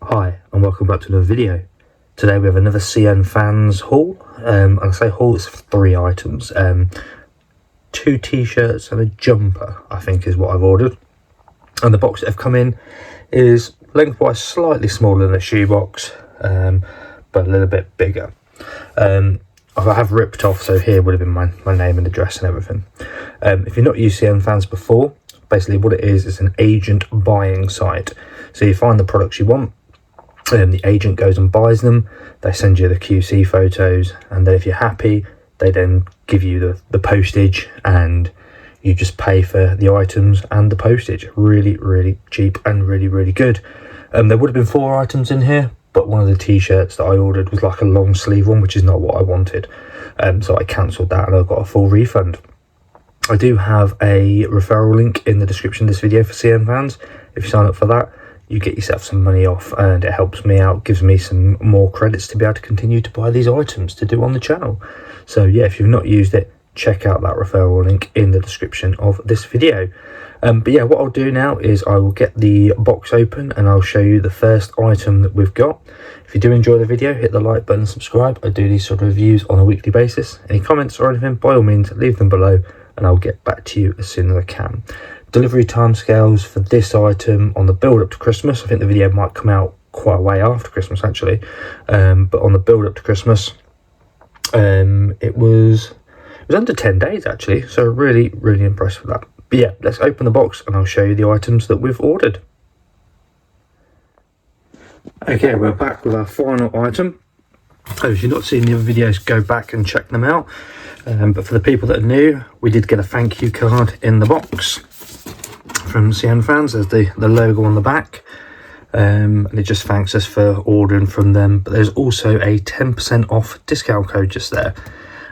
Hi and welcome back to another video. Today we have another CNFans haul. I say haul, it's 3 items. 2 t-shirts and a jumper I think is what I've ordered. And the box that have come in is lengthwise slightly smaller than a shoebox, but a little bit bigger. I have ripped off, so here would have been my name and address and everything. If you've not used CNFans before, basically what it is an agent buying site. So you find the products you want, the agent goes and buys them, they send you the QC photos, and then if you're happy, they then give you the postage, and you just pay for the items and the postage. Really cheap and really good. There would have been 4 items in here, but one of the t-shirts that I ordered was like a long sleeve one, which is not what I wanted. So I cancelled that and I got a full refund. I do have a referral link in the description of this video for CNFans. If you sign up for that, you get yourself some money off, and it helps me out, gives me some more credits to be able to continue to buy these items to do on the channel. So yeah, if you've not used it, check out that referral link in the description of this video. But yeah, what I'll do now is I will get the box open and I'll show you the first item that we've got. If you do enjoy the video, hit the like button, subscribe. I do these sort of reviews on a weekly basis. Any comments or anything, by all means, leave them below and I'll get back to you as soon as I can. Delivery timescales for this item on the build up to Christmas. I think the video might come out quite a way after Christmas actually, but on the build up to Christmas, it was under 10 days actually, so really impressed with that. But yeah, let's open the box and I'll show you the items that we've ordered. Okay, we're back with our final item. If you've not seen the other videos, go back and check them out. But for the people that are new, we did get a thank you card in the box from CNFans. There's the logo on the back, and it just thanks us for ordering from them. But there's also a 10% off discount code just there.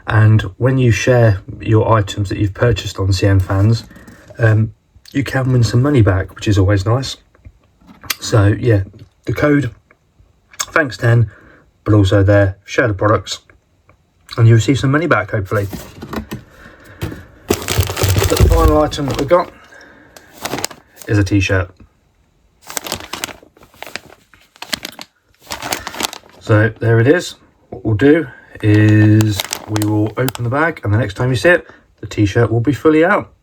And when you share your items that you've purchased on CNFans, you can win some money back, which is always nice. So yeah, the code, thanks 10, but also there, share the products, and you receive some money back, hopefully. But the final item that we got is a t-shirt. So there it is. What we'll do is we will open the bag, and the next time you see it, the t-shirt will be fully out.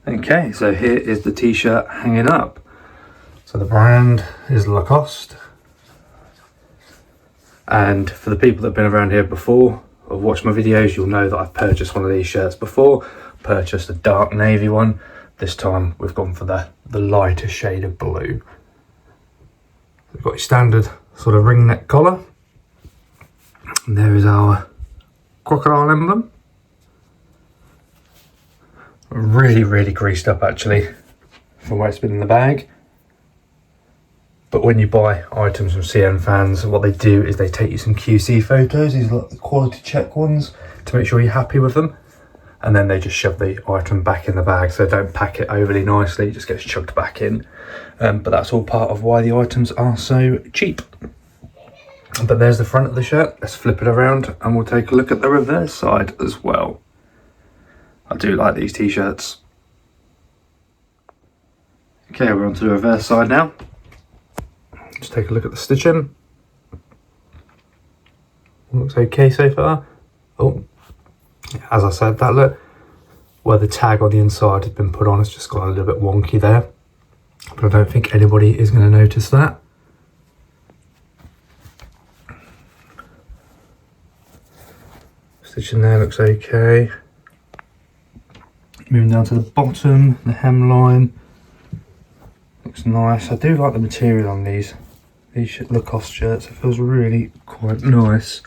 Okay, so here is the t-shirt hanging up. So the brand is Lacoste. And for the people that have been around here before or watched my videos, you'll know that I've purchased one of these shirts before. Purchased a dark navy one. This time we've gone for the lighter shade of blue. We've got your standard sort of ring neck collar. And there is our crocodile emblem. Really greased up actually from where it's been in the bag. But when you buy items from CNFans, what they do is they take you some QC photos. These are like the quality check ones to make sure you're happy with them. And then they just shove the item back in the bag, so don't pack it overly nicely, it just gets chucked back in. But that's all part of why the items are so cheap. But there's the front of the shirt. Let's flip it around and we'll take a look at the reverse side as well. I do like these t-shirts. Okay, we're on to the reverse side now. Just take a look at the stitching. Looks okay so far. Oh, as I said, that look where the tag on the inside has been put on, it's just got a little bit wonky there. But I don't think anybody is going to notice that. Stitching there looks okay. Moving down to the bottom, the hemline looks nice. I do like the material on these Lacoste shirts. It feels really quite nice.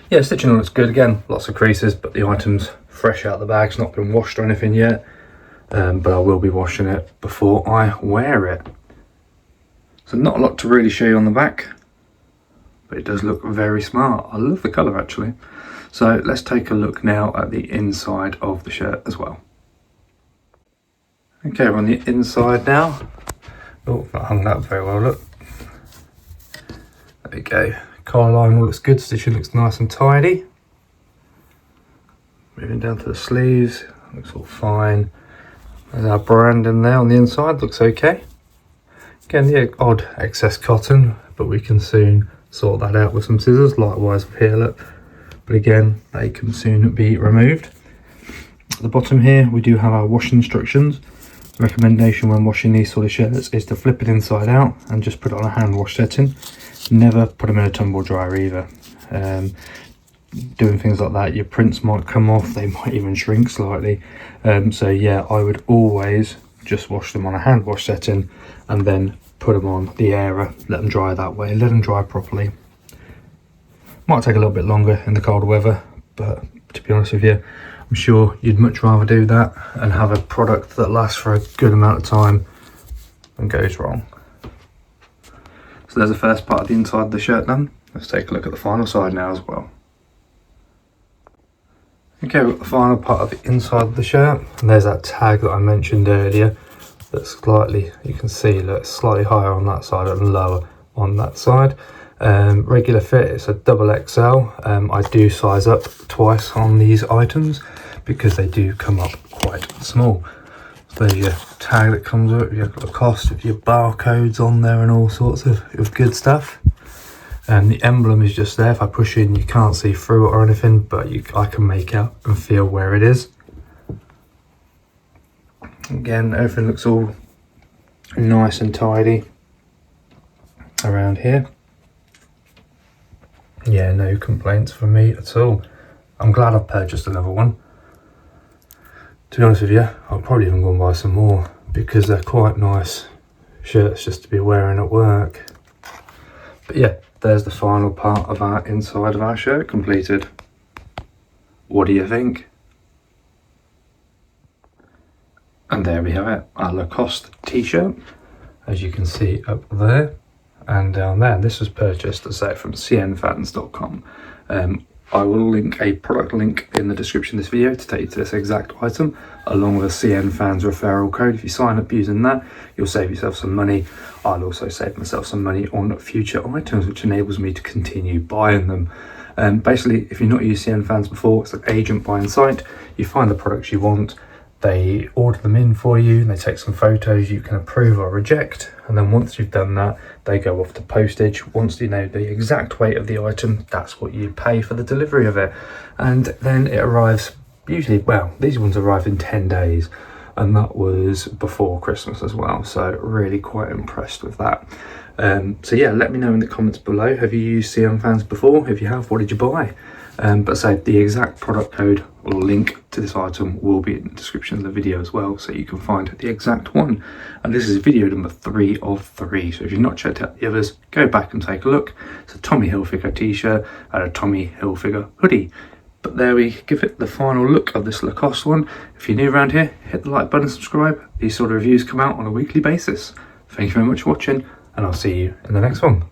Yeah, stitching looks good again. Lots of creases, but the item's fresh out of the bag. It's not been washed or anything yet, but I will be washing it before I wear it. So not a lot to really show you on the back, but it does look very smart. I love the colour actually. So let's take a look now at the inside of the shirt as well. Okay, we're on the inside now. Oh, not hung that very well, look. There we go. Collar line looks good, stitching looks nice and tidy. Moving down to the sleeves, looks all fine. There's our branding there on the inside, looks okay. Again, the odd excess cotton, but we can soon sort that out with some scissors, likewise with here, look. But again, they can soon be removed. At the bottom here, we do have our wash instructions. The recommendation when washing these sort of shirts is to flip it inside out and just put it on a hand wash setting. Never put them in a tumble dryer either. Doing things like that, your prints might come off, they might even shrink slightly. So yeah, I would always just wash them on a hand wash setting and then put them on the airer, let them dry that way, let them dry properly. Might take a little bit longer in the cold weather, but to be honest with you, I'm sure you'd much rather do that and have a product that lasts for a good amount of time than goes wrong. So there's the first part of the inside of the shirt done. Let's take a look at the final side now as well. Okay, we've got the final part of the inside of the shirt, and there's that tag that I mentioned earlier. That's slightly, you can see, look, slightly higher on that side and lower on that side. Regular fit, it's a double XL. I do size up twice on these items because they do come up quite small. So there's your tag that comes with it, you've got the cost of your barcodes on there and all sorts of good stuff. The emblem is just there. If I push in, you can't see through it or anything, but I can make out and feel where it is. Again, everything looks all nice and tidy around here. Yeah, no complaints from me at all. I'm glad I've purchased another one. To be honest with you, I'll probably even go and buy some more because they're quite nice shirts just to be wearing at work. But yeah, there's the final part of our inside of our shirt completed. What do you think? And there we have it, our Lacoste T-shirt, as you can see up there and down there. This was purchased, as I say, from CNFans.com. I will link a product link in the description of this video to take you to this exact item, along with a CNFans referral code. If you sign up using that, you'll save yourself some money. I'll also save myself some money on future items, which enables me to continue buying them. Basically, if you've not used CNFans before, it's an agent buying site. You find the products you want, they order them in for you, and they take some photos you can approve or reject, and then once you've done that, they go off to postage. Once you know the exact weight of the item, that's what you pay for the delivery of it, and then it arrives usually, well, these ones arrive in 10 days, and that was before Christmas as well, so really quite impressed with that. So yeah, let me know in the comments below, have you used CNFans before? If you have, what did you buy? But say the exact product code or link to this item will be in the description of the video as well, so you can find the exact one. And this is video number 3 of 3, so if you've not checked out the others, go back and take a look. It's a Tommy Hilfiger t-shirt and a Tommy Hilfiger hoodie. But there we give it the final look of this Lacoste one. If you're new around here, hit the like button and subscribe. These sort of reviews come out on a weekly basis. Thank you very much for watching, and I'll see you in the next one.